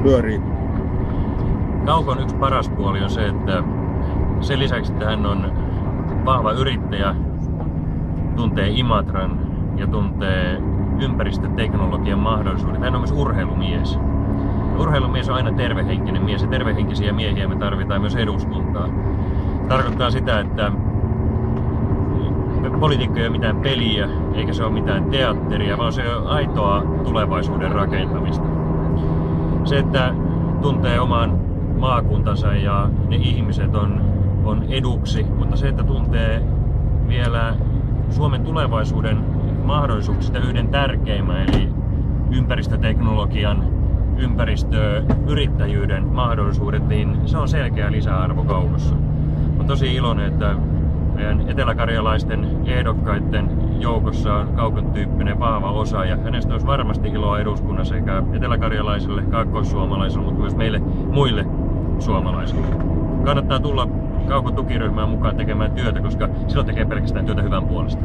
pyörii? Kaukon yksi paras puoli on se, että sen lisäksi, että hän on vahva yrittäjä, tuntee Imatran ja tuntee ympäristöteknologian mahdollisuudet. Hän on myös urheilumies. Urheilumies on aina tervehenkinen mies ja tervehenkisiä miehiä me tarvitaan myös eduskuntaa. Tarkoittaa sitä, että politiikka ei ole mitään peliä eikä se ole mitään teatteria, vaan se on aitoa tulevaisuuden rakentamista. Se, että tuntee oman maakuntansa ja ne ihmiset on eduksi, mutta se, että tuntee vielä Suomen tulevaisuuden mahdollisuuksista yhden tärkeimmän, eli ympäristöteknologian, ympäristöyrittäjyyden mahdollisuudet, niin se on selkeä lisäarvo Kaukossa. Olen tosi iloinen, että meidän eteläkarjalaisten ehdokkaiden joukossa on Kaukon tyyppinen vahva osaaja. Hänestä olisi varmasti iloa eduskunnassa sekä eteläkarjalaisille, kaakkoissuomalaisille, mutta myös meille muille suomalaisille. Kannattaa tulla Kaukon tukiryhmään mukaan tekemään työtä, koska silloin tekee pelkästään työtä hyvän puolesta.